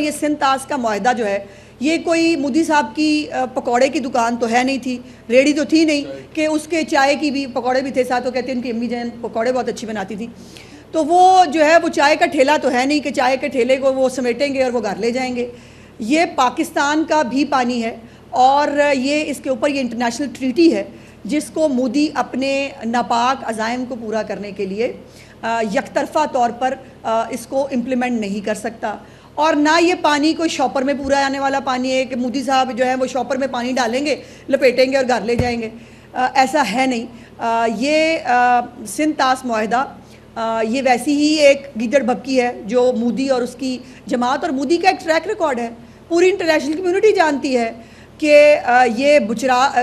یہ سندھ طاس کا معاہدہ جو ہے یہ کوئی مودی صاحب کی پکوڑے کی دکان تو ہے نہیں تھی، ریڑھی تو تھی نہیں کہ اس کے چائے کی بھی پکوڑے بھی تھے ساتھ، وہ کہتے ہیں ان کی امی جان پکوڑے بہت اچھی بناتی تھی، تو وہ جو ہے وہ چائے کا ٹھیلا تو ہے نہیں کہ چائے کے ٹھیلے کو وہ سمیٹیں گے اور وہ گھر لے جائیں گے. یہ پاکستان کا بھی پانی ہے اور یہ اس کے اوپر یہ انٹرنیشنل ٹریٹی ہے جس کو مودی اپنے ناپاک عزائم کو پورا کرنے کے لیے یک طرفہ طور پر اس کو امپلیمنٹ نہیں کر سکتا. اور نہ یہ پانی کوئی شاپر میں پورا آنے والا پانی ہے کہ مودی صاحب جو ہے وہ شاپر میں پانی ڈالیں گے، لپیٹیں گے اور گھر لے جائیں گے. ایسا ہے نہیں. یہ سندھ طاس معاہدہ یہ ویسی ہی ایک گیدڑ بھبکی ہے جو مودی اور اس کی جماعت، اور مودی کا ایک ٹریک ریکارڈ ہے، پوری انٹرنیشنل کمیونٹی جانتی ہے کہ یہ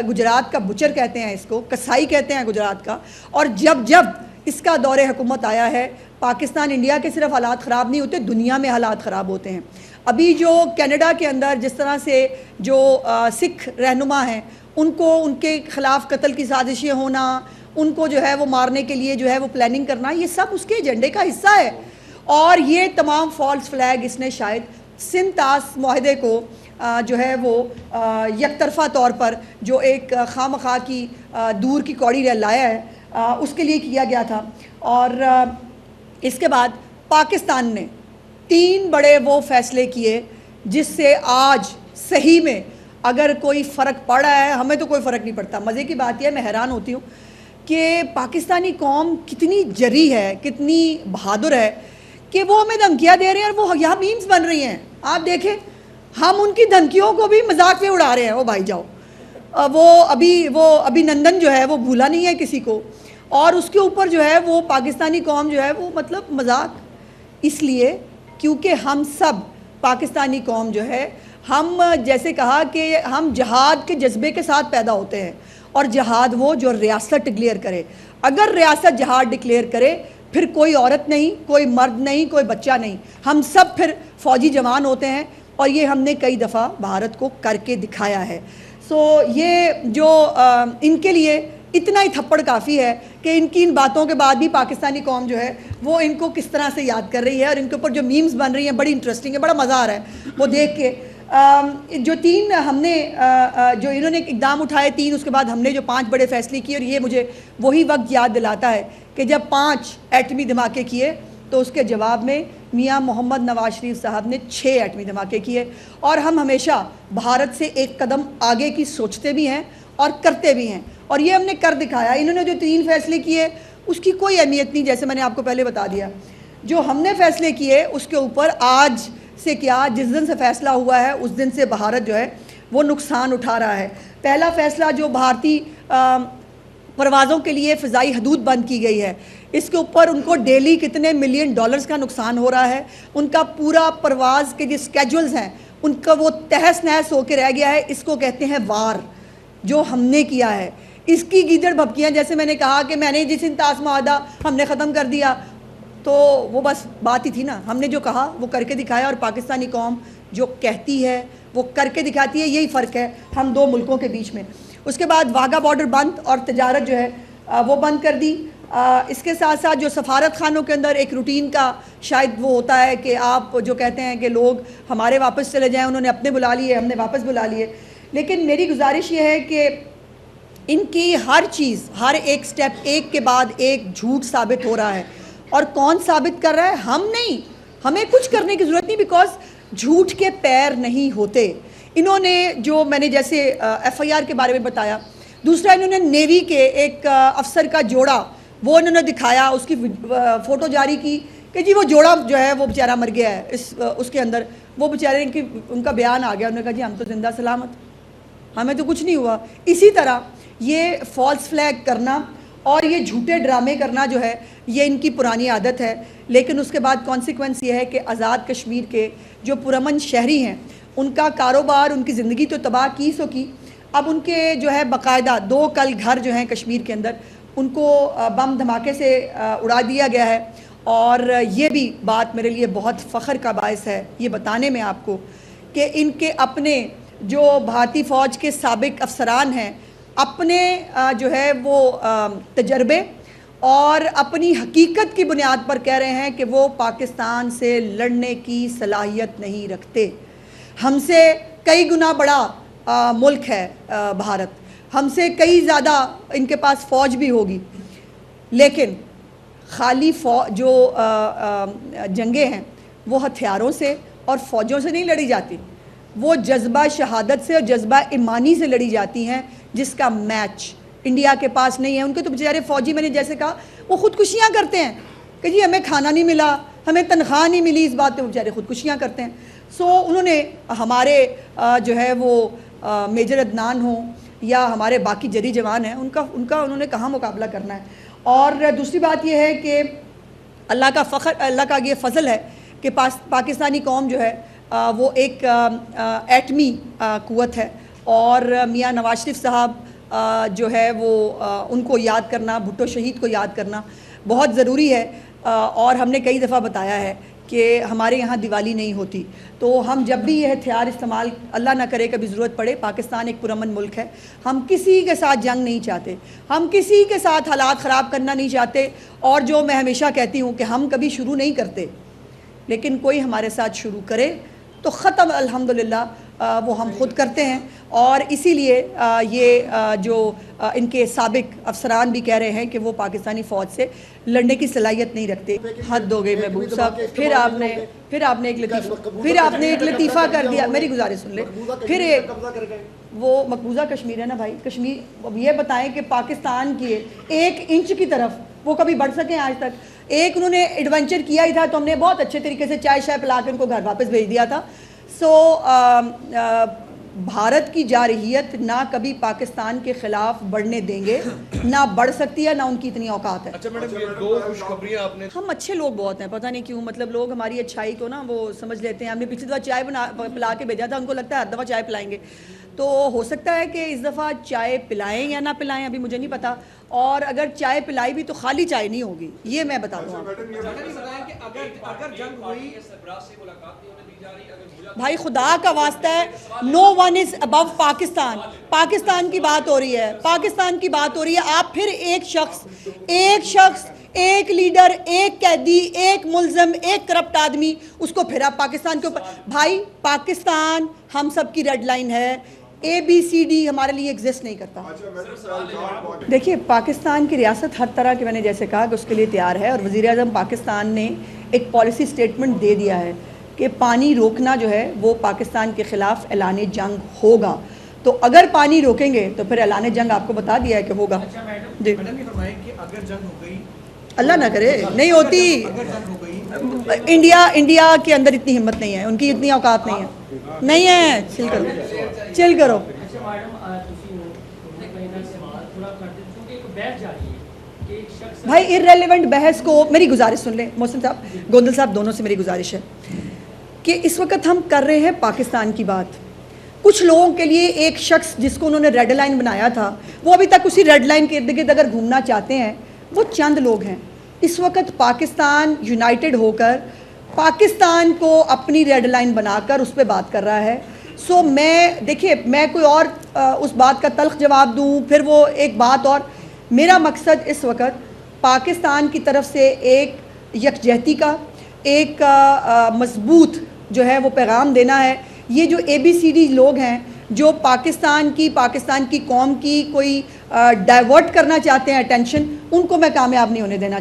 گجرات کا بچر کہتے ہیں اس کو، کسائی کہتے ہیں گجرات کا. اور جب اس کا دور حکومت آیا ہے پاکستان انڈیا کے صرف حالات خراب نہیں ہوتے، دنیا میں حالات خراب ہوتے ہیں. ابھی جو کینیڈا کے اندر جس طرح سے جو سکھ رہنما ہیں ان کو ان کے خلاف قتل کی سازشیں ہونا، ان کو جو ہے وہ مارنے کے لیے جو ہے وہ پلاننگ کرنا، یہ سب اس کے ایجنڈے کا حصہ ہے. اور یہ تمام فالس فلیگ اس نے شاید سندھ طاس معاہدے کو جو ہے وہ یک طرفہ طور پر جو ایک خواہ کی دور کی کوڑی لایا ہے اس کے لیے کیا گیا تھا. اور اس کے بعد پاکستان نے 3 بڑے وہ فیصلے کیے جس سے آج صحیح میں اگر کوئی فرق پڑ رہا ہے، ہمیں تو کوئی فرق نہیں پڑتا. مزے کی بات یہ ہے، میں حیران ہوتی ہوں کہ پاکستانی قوم کتنی جری ہے، کتنی بہادر ہے کہ وہ ہمیں دھمکیاں دے رہے ہیں اور وہ یہاں میمز بن رہی ہیں. آپ دیکھیں ہم ان کی دھمکیوں کو بھی مذاق میں اڑا رہے ہیں. وہ بھائی جاؤ، وہ ابھی نندن جو ہے وہ بھولا نہیں ہے کسی کو، اور اس کے اوپر جو ہے وہ پاکستانی قوم جو ہے وہ مطلب مذاق. اس لیے کیونکہ ہم سب پاکستانی قوم جو ہے، ہم جیسے کہا کہ ہم جہاد کے جذبے کے ساتھ پیدا ہوتے ہیں، اور جہاد وہ جو ریاست ڈکلیئر کرے. اگر ریاست جہاد ڈکلیئر کرے پھر کوئی عورت نہیں، کوئی مرد نہیں، کوئی بچہ نہیں، ہم سب پھر فوجی جوان ہوتے ہیں. اور یہ ہم نے کئی دفعہ بھارت کو کر کے دکھایا ہے. یہ جو ان کے لیے اتنا ہی تھپڑ کافی ہے کہ ان کی ان باتوں کے بعد بھی پاکستانی قوم جو ہے وہ ان کو کس طرح سے یاد کر رہی ہے، اور ان کے اوپر جو میمز بن رہی ہیں بڑی انٹرسٹنگ ہے، بڑا مزہ آ رہا ہے وہ دیکھ کے. جو 3 ہم نے جو انہوں نے اقدام اٹھائے 3، اس کے بعد ہم نے جو 5 بڑے فیصلے کیے، اور یہ مجھے وہی وقت یاد دلاتا ہے کہ جب 5 ایٹمی دھماکے کیے تو اس کے جواب میں میاں محمد نواز شریف صاحب نے 6 ایٹمی دھماکے کیے. اور ہم ہمیشہ بھارت سے ایک قدم آگے کی سوچتے بھی ہیں اور کرتے بھی ہیں، اور یہ ہم نے کر دکھایا. انہوں نے جو 3 فیصلے کیے اس کی کوئی اہمیت نہیں، جیسے میں نے آپ کو پہلے بتا دیا. جو ہم نے فیصلے کیے اس کے اوپر آج سے کیا، جس دن سے فیصلہ ہوا ہے اس دن سے بھارت جو ہے وہ نقصان اٹھا رہا ہے. پہلا فیصلہ جو بھارتی پروازوں کے لیے فضائی حدود بند کی گئی ہے، اس کے اوپر ان کو ڈیلی کتنے ملین ڈالرز کا نقصان ہو رہا ہے. ان کا پورا پرواز کے جو اسکیجولز ہیں ان کا وہ تہس نہس ہو کے رہ گیا ہے. اس کو کہتے ہیں وار، جو ہم نے کیا ہے. اس کی گیدڑ بھبکیاں، جیسے میں نے کہا کہ میں نے جس طاس معاہدہ ہم نے ختم کر دیا، تو وہ بس بات ہی تھی نا. ہم نے جو کہا وہ کر کے دکھایا، اور پاکستانی قوم جو کہتی ہے وہ کر کے دکھاتی ہے. یہی فرق ہے ہم 2 ملکوں کے بیچ میں. اس کے بعد واگا بارڈر بند، اور تجارت جو ہے وہ بند کر دی. اس کے ساتھ ساتھ جو سفارت خانوں کے اندر ایک روٹین کا شاید وہ ہوتا ہے کہ آپ جو کہتے ہیں کہ لوگ ہمارے واپس چلے جائیں، انہوں نے اپنے بلا لیے، ہم نے واپس بلا لیے. لیکن میری گزارش یہ ہے کہ ان کی ہر چیز، ہر ایک سٹیپ ایک کے بعد ایک جھوٹ ثابت ہو رہا ہے. اور کون ثابت کر رہا ہے؟ ہم نہیں. ہمیں کچھ کرنے کی ضرورت نہیں، بیکاز جھوٹ کے پیر نہیں ہوتے. انہوں نے جو میں نے جیسے ایف آئی آر کے بارے میں بتایا، دوسرا انہوں نے نیوی کے ایک افسر کا جوڑا وہ انہوں نے دکھایا، اس کی فوٹو جاری کی کہ جی وہ جوڑا جو ہے وہ بیچارہ مر گیا ہے اس کے اندر. وہ بیچارے ان کا بیان آ گیا، انہوں نے کہا جی ہم تو زندہ سلامت، ہمیں تو کچھ نہیں ہوا. اسی طرح یہ فالس فلیگ کرنا اور یہ جھوٹے ڈرامے کرنا جو ہے یہ ان کی پرانی عادت ہے. لیکن اس کے بعد کانسیکوینس یہ ہے کہ آزاد کشمیر کے جو پرامن شہری ہیں ان کا کاروبار، ان کی زندگی تو تباہ کی سو کی. اب ان کے جو ہے باقاعدہ 2 کل گھر جو ہیں کشمیر کے اندر ان کو بم دھماکے سے اڑا دیا گیا ہے. اور یہ بھی بات میرے لیے بہت فخر کا باعث ہے یہ بتانے میں آپ کو کہ ان کے اپنے جو بھارتی فوج کے سابق افسران ہیں، اپنے جو ہے وہ تجربے اور اپنی حقیقت کی بنیاد پر کہہ رہے ہیں کہ وہ پاکستان سے لڑنے کی صلاحیت نہیں رکھتے. ہم سے کئی گنا بڑا ملک ہے بھارت, ہم سے کئی زیادہ ان کے پاس فوج بھی ہوگی, لیکن خالی جو جنگیں ہیں وہ ہتھیاروں سے اور فوجوں سے نہیں لڑی جاتی, وہ جذبہ شہادت سے اور جذبہ ایمانی سے لڑی جاتی ہیں, جس کا میچ انڈیا کے پاس نہیں ہے. ان کے تو بیچارے فوجی, میں نے جیسے کہا, وہ خودکشیاں کرتے ہیں کہ جی ہمیں کھانا نہیں ملا, ہمیں تنخواہ نہیں ملی, اس بات پہ بیچارے خودکشیاں کرتے ہیں. سو انہوں نے ہمارے جو ہے وہ میجر عدنان ہوں یا ہمارے باقی جری جوان ہیں, ان کا انہوں نے کہاں مقابلہ کرنا ہے. اور دوسری بات یہ ہے کہ اللہ کا یہ فضل ہے کہ پاکستانی قوم جو ہے وہ ایک ایٹمی قوت ہے, اور میاں نواز شریف صاحب جو ہے وہ ان کو یاد کرنا, بھٹو شہید کو یاد کرنا بہت ضروری ہے. اور ہم نے کئی دفعہ بتایا ہے کہ ہمارے یہاں دیوالی نہیں ہوتی, تو ہم جب بھی یہ ہتھیار استعمال, اللہ نہ کرے کبھی ضرورت پڑے, پاکستان ایک پرامن ملک ہے, ہم کسی کے ساتھ جنگ نہیں چاہتے, ہم کسی کے ساتھ حالات خراب کرنا نہیں چاہتے. اور جو میں ہمیشہ کہتی ہوں کہ ہم کبھی شروع نہیں کرتے, لیکن کوئی ہمارے ساتھ شروع کرے تو ختم الحمدللہ وہ ہم خود کرتے ہیں. اور اسی لیے یہ جو ان کے سابق افسران بھی کہہ رہے ہیں کہ وہ پاکستانی فوج سے لڑنے کی صلاحیت نہیں رکھتے. حد ہو گئی محبوب صاحب, پھر آپ نے ایک لطیفہ کر دیا. میری گزارش سن لیں. پھر وہ مقبوضہ کشمیر ہے نا بھائی, کشمیر یہ بتائیں کہ پاکستان کی 1 انچ کی طرف وہ کبھی بڑھ سکیں آج تک؟ ایک انہوں نے ایڈونچر کیا ہی تھا, تو ہم نے بہت اچھے طریقے سے چائے شائے پلا کے ان کو گھر واپس بھیج دیا تھا. سو بھارت کی جارحیت نہ کبھی پاکستان کے خلاف بڑھنے دیں گے, نہ بڑھ سکتی ہے, نہ ان کی اتنی اوقات ہے. اچھا میڈم, یہ 2 خوشخبریاں آپ نے, ہم اچھے لوگ بہت ہیں, پتہ نہیں کیوں, مطلب لوگ ہماری اچھائی کو نا وہ سمجھ لیتے ہیں. ہم نے پچھلی دفعہ چائے پلا کے بھیجا تھا, ان کو لگتا ہے ہر دفعہ چائے پلائیں گے, تو ہو سکتا ہے کہ اس دفعہ چائے پلائیں یا نہ پلائیں, ابھی مجھے نہیں پتا. اور اگر چائے پلائی بھی تو خالی چائے نہیں ہوگی, یہ میں بتا دوں آپ بھائی, خدا کا واسطہ ہے, نو ون از ابو پاکستان. پاکستان کی بات ہو رہی ہے, پاکستان کی بات ہو رہی ہے. آپ پھر ایک شخص ایک لیڈر, ایک قیدی, ایک ملزم, ایک کرپٹ آدمی, اس کو پھر آپ پاکستان کے اوپر. بھائی پاکستان ہم سب کی ریڈ لائن ہے, ABCD ہمارے لیے ایگزسٹ نہیں کرتا. دیکھیے پاکستان کی ریاست ہر طرح کے, میں نے جیسے کہا کہ اس کے لیے تیار ہے, اور وزیر اعظم پاکستان نے ایک پالیسی سٹیٹمنٹ دے دیا ہے کہ پانی روکنا جو ہے وہ پاکستان کے خلاف اعلان جنگ ہوگا. تو اگر پانی روکیں گے تو پھر اعلان جنگ آپ کو بتا دیا ہے کہ ہوگا. جی اللہ نہ کرے نہیں ہوتی, انڈیا کے اندر اتنی ہمت نہیں ہے, ان کی اتنی اوقات نہیں ہے. چل کرو. بھائی ارریلیونٹ بحث کو, میری گزارش سن لیں محسن صاحب, گوندل صاحب, دونوں سے میری گزارش ہے کہ اس وقت ہم کر رہے ہیں پاکستان کی بات. کچھ لوگوں کے لیے ایک شخص جس کو انہوں نے ریڈ لائن بنایا تھا, وہ ابھی تک اسی ریڈ لائن کے ارد گرد اگر گھومنا چاہتے ہیں, وہ چند لوگ ہیں. اس وقت پاکستان یونائٹڈ ہو کر پاکستان کو اپنی ریڈ لائن بنا کر اس پہ بات کر رہا ہے. سو دیکھیے میں کوئی اور اس بات کا تلخ جواب دوں, پھر وہ ایک بات. اور میرا مقصد اس وقت پاکستان کی طرف سے ایک یکجہتی کا, ایک مضبوط جو ہے وہ پیغام دینا ہے. یہ جو ABCD لوگ ہیں جو پاکستان کی قوم کی کوئی ڈائیورٹ کرنا چاہتے ہیں اٹینشن, ان کو میں کامیاب نہیں ہونے دینا چاہتا.